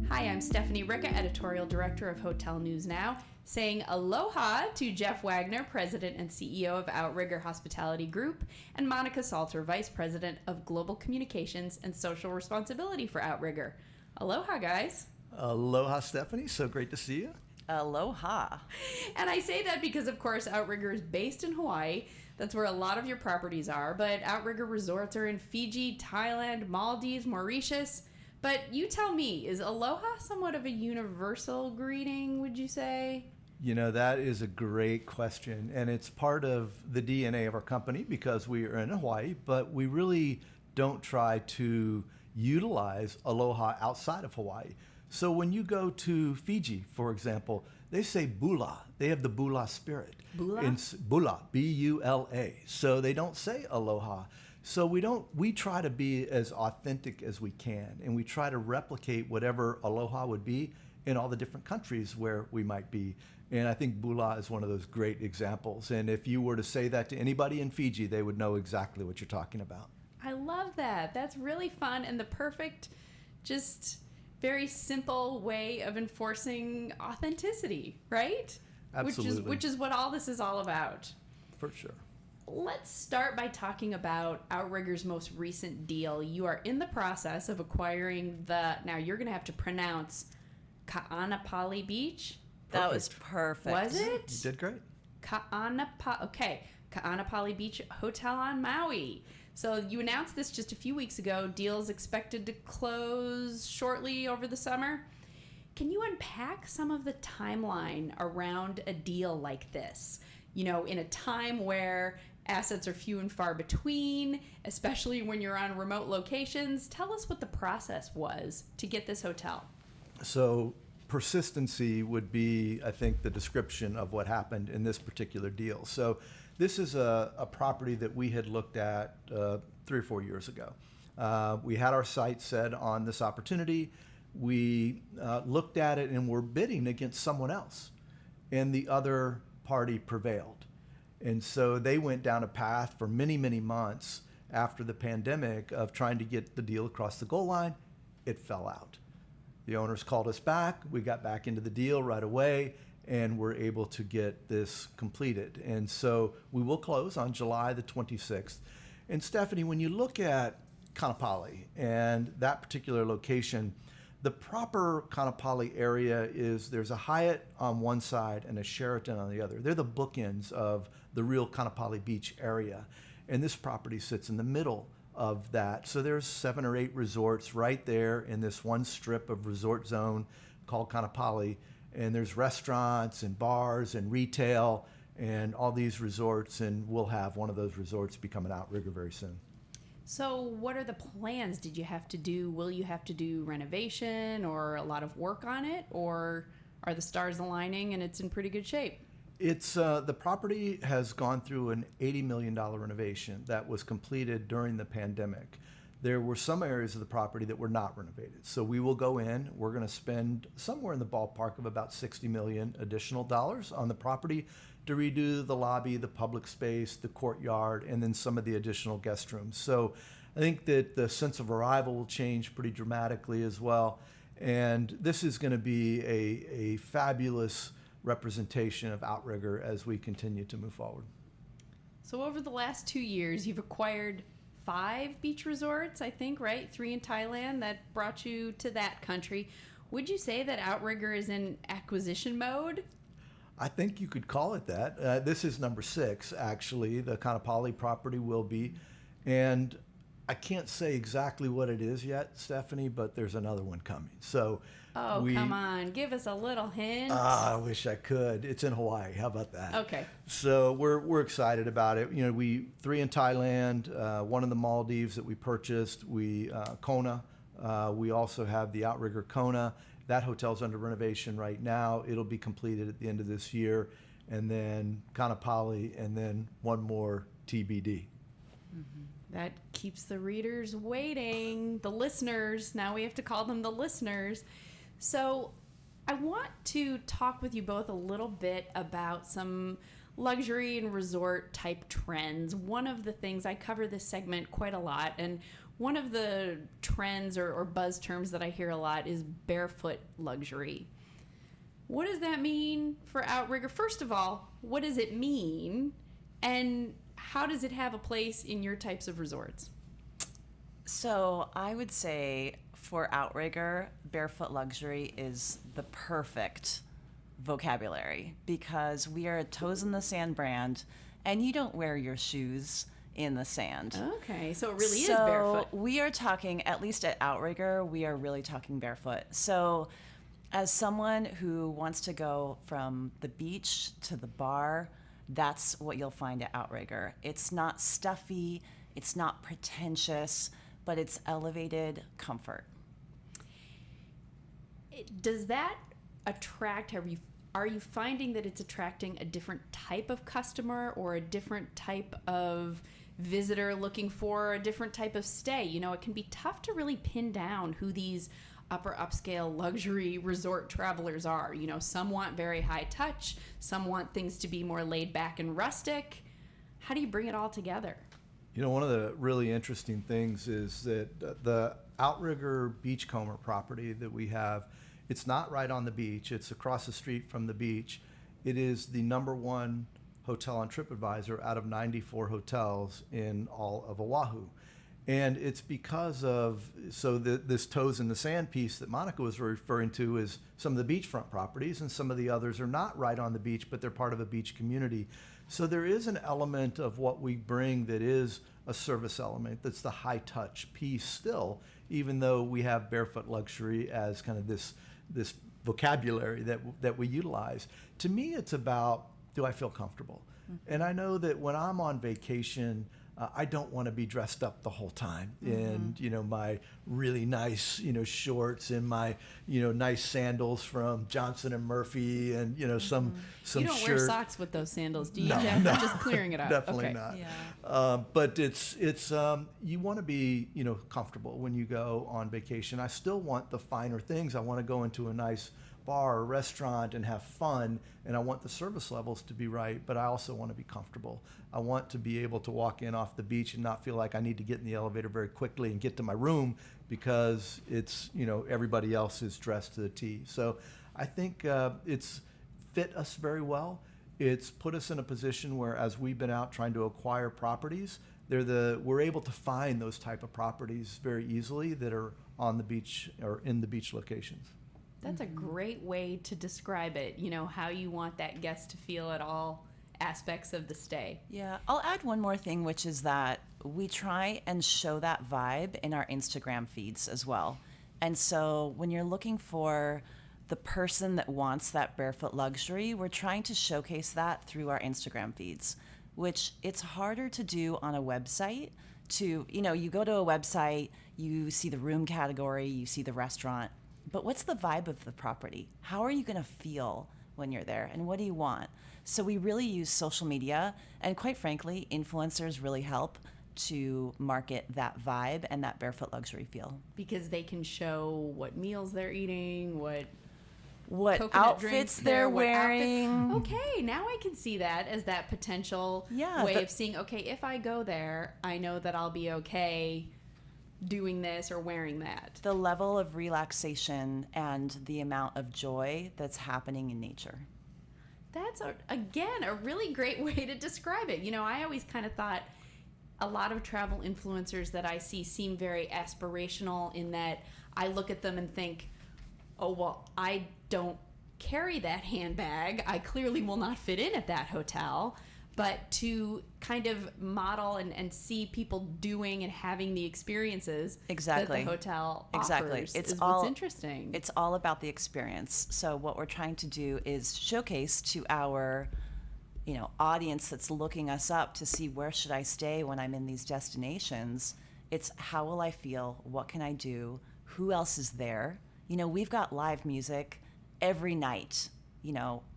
Hi, I'm Stephanie Ricca, Editorial Director of Hotel News Now, saying aloha to Jeff Wagoner, President and CEO of Outrigger Hospitality Group, and Monica Salter, Vice President of Global Communications and Social Responsibility for Outrigger. Aloha, guys. Aloha, Stephanie. So great to see you. Aloha. And I say that because, of course, Outrigger is based in Hawaii. That's where a lot of your properties are, but Outrigger resorts are in Fiji, Thailand, Maldives, Mauritius. But you tell me, is aloha somewhat of a universal greeting, would you say? You know, that is a great question, and it's part of the DNA of our company because we are in Hawaii, but we really don't try to utilize aloha outside of Hawaii. So when you go to Fiji, for example, they say bula. They have the bula spirit. Bula? It's bula, B-U-L-A. So they don't say aloha. So we try to be as authentic as we can, and we try to replicate whatever aloha would be in all the different countries where we might be. And I think bula is one of those great examples. And if you were to say that to anybody in Fiji, they would know exactly what you're talking about. I love that. That's really fun and the perfect, just very simple way of enforcing authenticity, right? Absolutely. Which is what all this is all about. For sure. Let's start by talking about Outrigger's most recent deal. You are in the process of acquiring now you're going to have to pronounce Ka'anapali Beach. That was perfect. Was it? You did great. Ka'anapali Beach Hotel on Maui. So you announced this just a few weeks ago. Deal's expected to close shortly over the summer. Can you unpack some of the timeline around a deal like this? You know, in a time where assets are few and far between, especially when you're on remote locations. Tell us what the process was to get this hotel. So persistency would be, I think, the description of what happened in this particular deal. So this is a property that we had looked at 3 or 4 years ago. We had our sights set on this opportunity. We looked at it and were bidding against someone else, and the other party prevailed. And so they went down a path for many, many months after the pandemic of trying to get the deal across the goal line. It fell out. The owners called us back. We got back into the deal right away and were able to get this completed. And so we will close on July the 26th. And Stephanie, when you look at Kaanapali and that particular location, the proper Kaanapali area is there's a Hyatt on one side and a Sheraton on the other. They're the bookends of the real Kaanapali Beach area. And this property sits in the middle of that. So there's 7 or 8 resorts right there in this one strip of resort zone called Kaanapali. And there's restaurants and bars and retail and all these resorts. And we'll have one of those resorts become an Outrigger very soon. So what are the plans? Will you have to do renovation or a lot of work on it? Or are the stars aligning and it's in pretty good shape? It's the property has gone through an $80 million renovation that was completed during the pandemic. There were some areas of the property that were not renovated. So we will go in, we're going to spend somewhere in the ballpark of about $60 million additional dollars on the property to redo the lobby, the public space, the courtyard, and then some of the additional guest rooms. So I think that the sense of arrival will change pretty dramatically as well. And this is going to be a fabulous representation of Outrigger as we continue to move forward. So over the last 2 years, you've acquired 5 beach resorts, I think, right? 3 in Thailand. That brought you to that country. Would you say that Outrigger is in acquisition mode? I think you could call it that. This is number 6, actually. The Kaanapali property will be. And I can't say exactly what it is yet, Stephanie, but there's another one coming. So come on. Give us a little hint. I wish I could. It's in Hawaii. How about that? Okay. So we're excited about it. You know, 3 in Thailand, 1 in the Maldives that we purchased. Kona. We also have the Outrigger Kona. That hotel's under renovation right now. It'll be completed at the end of this year. And then Kaanapali, and then one more TBD. Mm-hmm. That keeps the readers waiting. The listeners. Now we have to call them the listeners. So I want to talk with you both a little bit about some luxury and resort type trends. One of the things, I cover this segment quite a lot, and one of the trends or buzz terms that I hear a lot is barefoot luxury. What does that mean for Outrigger? First of all, what does it mean? And how does it have a place in your types of resorts? So I would say for Outrigger, barefoot luxury is the perfect vocabulary because we are a toes in the sand brand, and you don't wear your shoes in the sand. Okay, so it really is barefoot. So we are talking, at least at Outrigger, we are really talking barefoot. So as someone who wants to go from the beach to the bar, that's what you'll find at Outrigger. It's not stuffy, it's not pretentious, but it's elevated comfort. Does that attract, are you finding that it's attracting a different type of customer or a different type of visitor looking for a different type of stay? You know, it can be tough to really pin down who these upper upscale luxury resort travelers are. You know, some want very high touch, some want things to be more laid back and rustic. How do you bring it all together? You know, one of the really interesting things is that the Outrigger Beachcomber property that we have, it's not right on the beach. It's across the street from the beach. It is the #1 hotel on TripAdvisor out of 94 hotels in all of Oahu. And it's because of, this toes in the sand piece that Monica was referring to is some of the beachfront properties, and some of the others are not right on the beach, but they're part of a beach community. So there is an element of what we bring that is a service element, that's the high touch piece still, even though we have barefoot luxury as kind of this vocabulary that we utilize. To me, it's about, do I feel comfortable? Mm-hmm. And I know that when I'm on vacation, I don't want to be dressed up the whole time in, my really nice, shorts and my, nice sandals from Johnson and Murphy and, some You don't shirt. wear socks with those sandals, do you? No, Jeff? no. I'm just clearing it up. Definitely Okay. not. Yeah. But it's you want to be, comfortable when you go on vacation. I still want the finer things. I want to go into a nice bar or restaurant and have fun, and I want the service levels to be right, but I also want to be comfortable. I want to be able to walk in off the beach and not feel like I need to get in the elevator very quickly and get to my room because it's, everybody else is dressed to the T. So I think it's fit us very well. It's put us in a position where, as we've been out trying to acquire properties, we're able to find those type of properties very easily that are on the beach or in the beach locations. That's a great way to describe it, how you want that guest to feel at all aspects of the stay. Yeah, I'll add one more thing, which is that we try and show that vibe in our Instagram feeds as well. And so when you're looking for the person that wants that barefoot luxury, we're trying to showcase that through our Instagram feeds, which it's harder to do on a website. You go to a website, you see the room category, you see the restaurant, but what's the vibe of the property? How are you going to feel when you're there? And what do you want? So we really use social media, and quite frankly, influencers really help to market that vibe and that barefoot luxury feel. Because they can show what meals they're eating, what outfits drinks they're wearing. Okay, now I can see that as that potential way of seeing, okay, if I go there, I know that I'll be okay doing this or wearing that. The level of relaxation and the amount of joy that's happening in nature. That's, again, a really great way to describe it. I always kind of thought a lot of travel influencers that I see seem very aspirational in that I look at them and think, oh, well, I don't carry that handbag. I clearly will not fit in at that hotel. But to kind of model and see people doing and having the experiences that the hotel offers is what's interesting. It's all about the experience. So what we're trying to do is showcase to our audience that's looking us up to see where should I stay when I'm in these destinations. It's how will I feel? What can I do? Who else is there? We've got live music every night.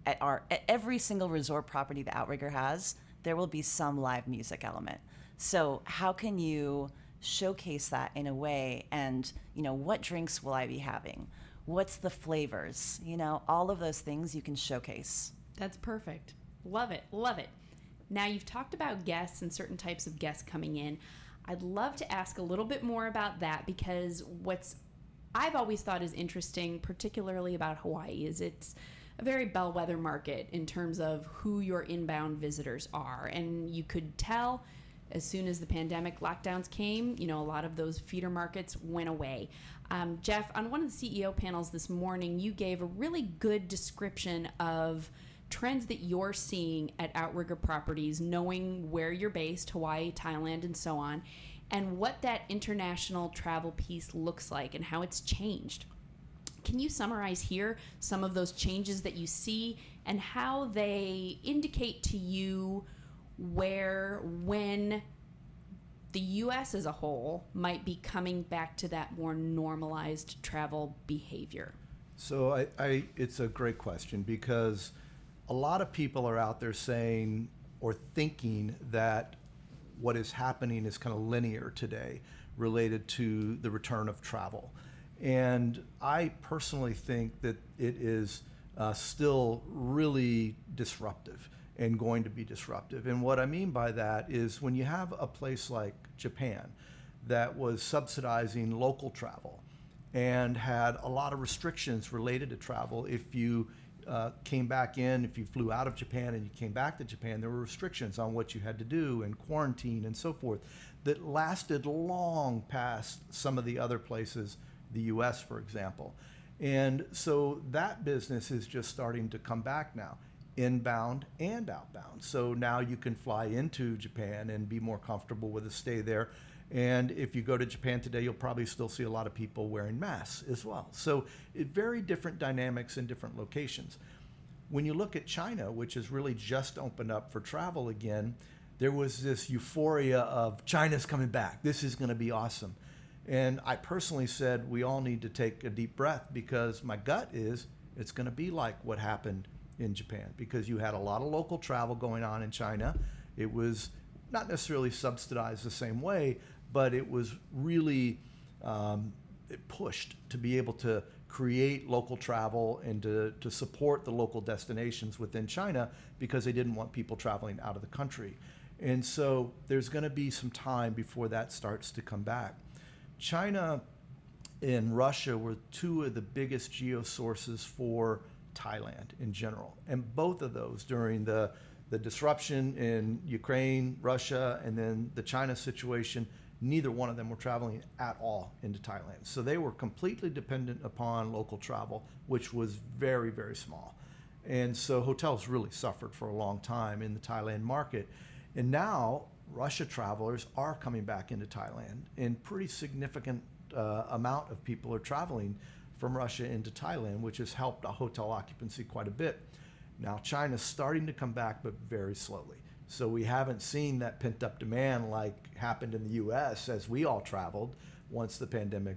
At every single resort property that Outrigger has, there will be some live music element. So how can you showcase that in a way? And, what drinks will I be having? What's the flavors? All of those things you can showcase. That's perfect. Love it. Love it. Now, you've talked about guests and certain types of guests coming in. I'd love to ask a little bit more about that, because what's I've always thought is interesting, particularly about Hawaii, is it's a very bellwether market in terms of who your inbound visitors are. And you could tell as soon as the pandemic lockdowns came, a lot of those feeder markets went away. Jeff, on one of the CEO panels this morning, you gave a really good description of trends that you're seeing at Outrigger Properties, knowing where you're based, Hawaii, Thailand, and so on, and what that international travel piece looks like and how it's changed. Can you summarize here some of those changes that you see and how they indicate to you where, when the U.S. as a whole might be coming back to that more normalized travel behavior? So it's a great question, because a lot of people are out there saying or thinking that what is happening is kind of linear today related to the return of travel. And I personally think that it is still really disruptive and going to be disruptive. And what I mean by that is when you have a place like Japan that was subsidizing local travel and had a lot of restrictions related to travel. If you came back in, if you flew out of Japan and you came back to Japan, there were restrictions on what you had to do and quarantine and so forth that lasted long past some of the other places, the US, for example. And so that business is just starting to come back now, inbound and outbound. So now you can fly into Japan and be more comfortable with a stay there. And if you go to Japan today, you'll probably still see a lot of people wearing masks as well. So very different dynamics in different locations. When you look at China, which has really just opened up for travel again, there was this euphoria of China's coming back. This is going to be awesome. And I personally said we all need to take a deep breath, because my gut is it's going to be like what happened in Japan, because you had a lot of local travel going on in China. It was not necessarily subsidized the same way, but it was really it pushed to be able to create local travel and to support the local destinations within China, because they didn't want people traveling out of the country. And so there's going to be some time before that starts to come back. China and Russia were two of the biggest geo sources for Thailand in general. And both of those, during the disruption in Ukraine, Russia, and then the China situation, neither one of them were traveling at all into Thailand. So they were completely dependent upon local travel, which was very, very small. And so hotels really suffered for a long time in the Thailand market. And now Russia travelers are coming back into Thailand, and pretty significant amount of people are traveling from Russia into Thailand, which has helped hotel occupancy quite a bit. Now China's starting to come back, but very slowly. So we haven't seen that pent-up demand like happened in the US as we all traveled once the pandemic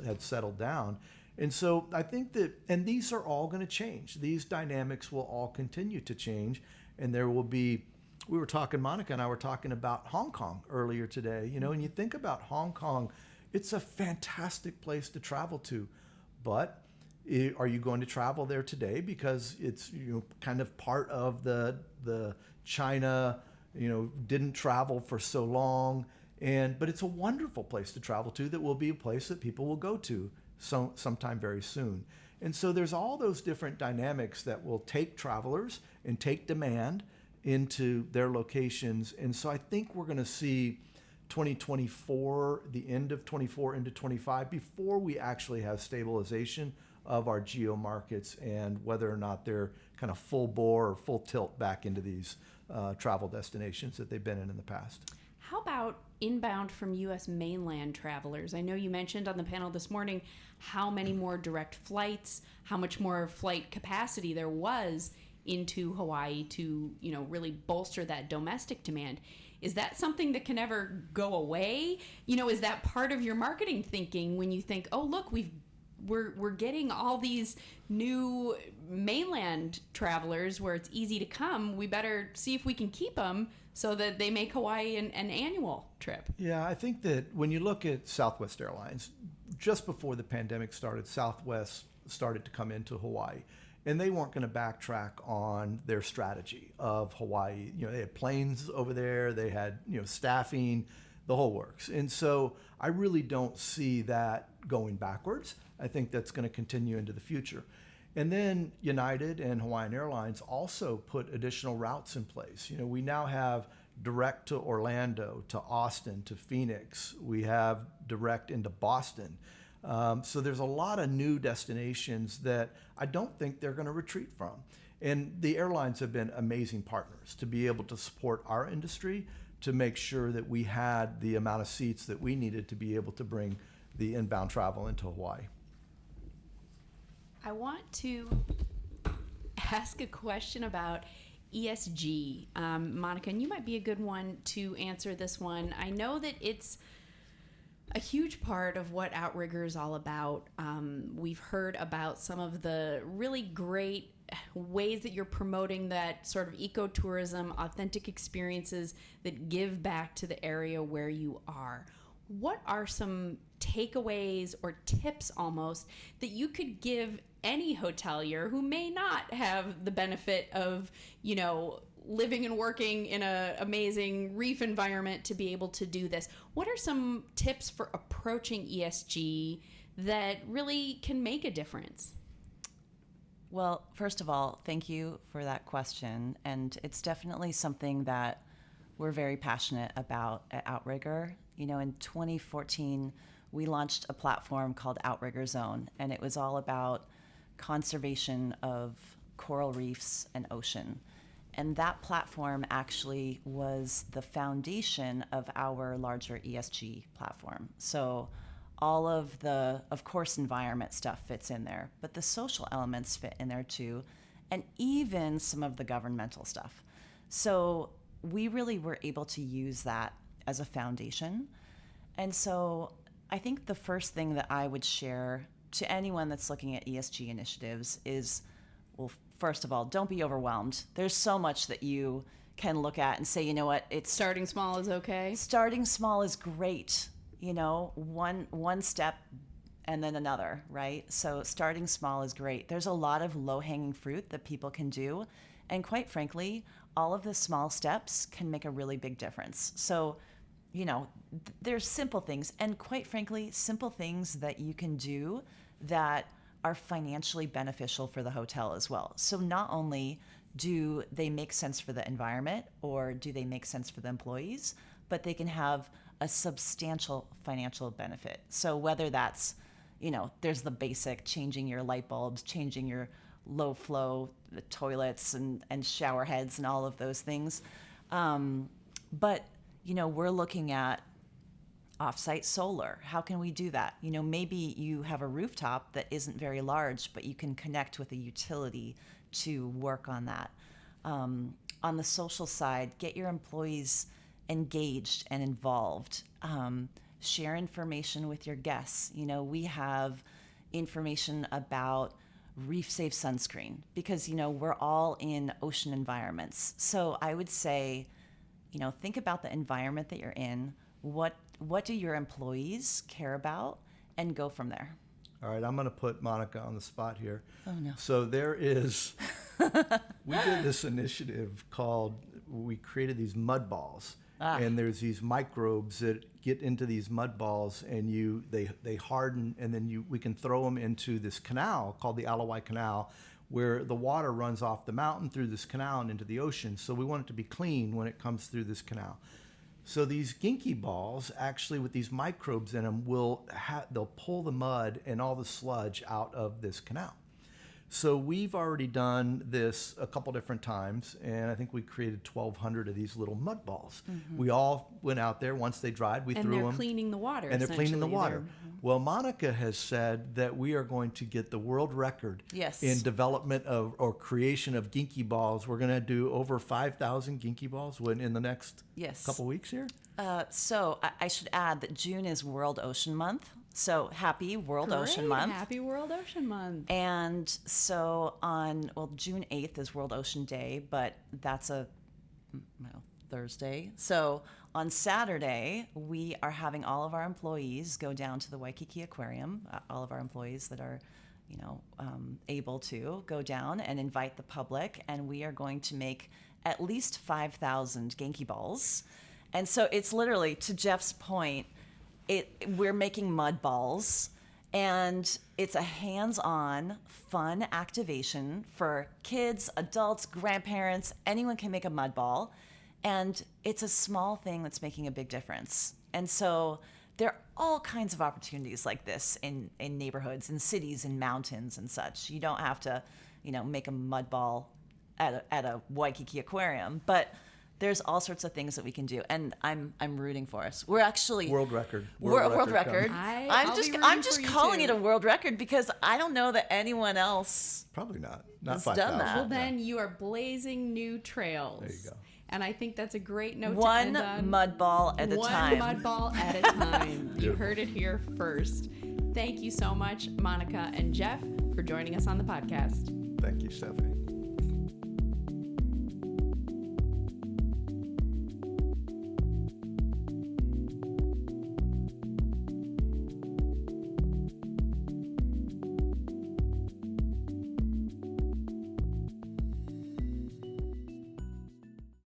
had settled down. And so I think that, and these are all going to change. These dynamics will all continue to change, and there will be, Monica and I were talking about Hong Kong earlier today, and you think about Hong Kong, it's a fantastic place to travel to, but are you going to travel there today because it's kind of part of the China, didn't travel for so long, but it's a wonderful place to travel to that will be a place that people will go to sometime very soon. And so there's all those different dynamics that will take travelers and take demand into their locations. And so I think we're going to see 2024, the end of 24 into 25, before we actually have stabilization of our geo markets and whether or not they're kind of full bore or full tilt back into these travel destinations that they've been in the past. How about inbound from U.S. mainland travelers? I know you mentioned on the panel this morning how many more direct flights, how much more flight capacity there was into Hawaii to, really bolster that domestic demand. Is that something that can ever go away? Is that part of your marketing thinking when you think, oh, look, we're getting all these new mainland travelers where it's easy to come. We better see if we can keep them so that they make Hawaii an annual trip. Yeah, I think that when you look at Southwest Airlines, just before the pandemic started, Southwest started to come into Hawaii. and they weren't going to backtrack on their strategy of Hawaii. They had planes over there, they had staffing, the whole works. And so I really don't see that going backwards. I think that's going to continue into the future. And then United and Hawaiian Airlines also put additional routes in place. We now have direct to Orlando, to Austin, to Phoenix. We have direct into Boston. So there's a lot of new destinations that I don't think they're going to retreat from. And the airlines have been amazing partners to be able to support our industry, to make sure that we had the amount of seats that we needed to be able to bring the inbound travel into Hawaii. I want to ask a question about ESG. Monica, and you might be a good one to answer this one. I know that it's a huge part of what Outrigger is all about. We've heard about some of the really great ways that you're promoting that sort of ecotourism, authentic experiences that give back to the area where you are. What are some takeaways or tips almost that you could give any hotelier who may not have the benefit of, living and working in an amazing reef environment to be able to do this? What are some tips for approaching ESG that really can make a difference? Well, first of all, thank you for that question. And it's definitely something that we're very passionate about at Outrigger. In 2014, we launched a platform called Outrigger Zone, and it was all about conservation of coral reefs and ocean. And that platform actually was the foundation of our larger ESG platform. So all of the, of course, environment stuff fits in there, but the social elements fit in there too, and even some of the governmental stuff. So we really were able to use that as a foundation. And so I think the first thing that I would share to anyone that's looking at ESG initiatives is, well, first of all, don't be overwhelmed. There's so much that you can look at and say, you know what, it's starting small is okay. Starting small is great. One step and then another, right? So starting small is great. There's a lot of low-hanging fruit that people can do. And quite frankly, all of the small steps can make a really big difference. So, there's simple things, and quite frankly, simple things that you can do that are financially beneficial for the hotel as well. So not only do they make sense for the environment or do they make sense for the employees, but they can have a substantial financial benefit. So whether that's, there's the basic changing your light bulbs, changing your low flow toilets and shower heads and all of those things. But, we're looking at offsite solar. How can we do that? Maybe you have a rooftop that isn't very large, but you can connect with a utility to work on that. On the social side, get your employees engaged and involved. Share information with your guests. We have information about reef safe sunscreen because, we're all in ocean environments. So I would say, think about the environment that you're in. What do your employees care about, and go from there. All right, I'm going to put Monica on the spot here. Oh, no. So there is, we did this initiative we created these mud balls. And there's these microbes that get into these mud balls, and they harden, and then we can throw them into this canal called the Alawai Canal, where the water runs off the mountain through this canal and into the ocean. So we want it to be clean when it comes through this canal. So these Ginkgo balls, actually with these microbes in them, they'll pull the mud and all the sludge out of this canal. So we've already done this a couple different times, and I think we created 1,200 of these little mud balls. Mm-hmm. We all went out there. Once they dried, we threw them. And they're cleaning the water, and they're cleaning the water. Well, Monica has said that we are going to get the world record in development or creation of Ginkgo balls. We're going to do over 5,000 Ginkgo balls in the next couple weeks here. So I should add that June is World Ocean Month. So happy World Ocean Month. Happy World Ocean Month. And so June 8th is World Ocean Day, but that's a Thursday. So on Saturday, we are having all of our employees go down to the Waikiki Aquarium, all of our employees that are able to go down and invite the public, and we are going to make at least 5,000 Genki balls. And so it's literally, to Jeff's point, we're making mud balls, and it's a hands-on, fun activation for kids, adults, grandparents. Anyone can make a mud ball, and it's a small thing that's making a big difference. And so there are all kinds of opportunities like this in neighborhoods, in cities, in mountains and such. You don't have to, make a mud ball at a Waikiki aquarium, but there's all sorts of things that we can do, and I'm rooting for us. We're actually world record. World record. I'll be rooting I'm just for you calling too. it a world record because I don't know that anyone else Probably not has 5,000. done that. Well, then you are blazing new trails. There you go. And I think that's a great note to one end on. mud ball at a time. One mud ball at a time. You heard it here first. Thank you so much, Monica and Jeff, for joining us on the podcast. Thank you, Stephanie.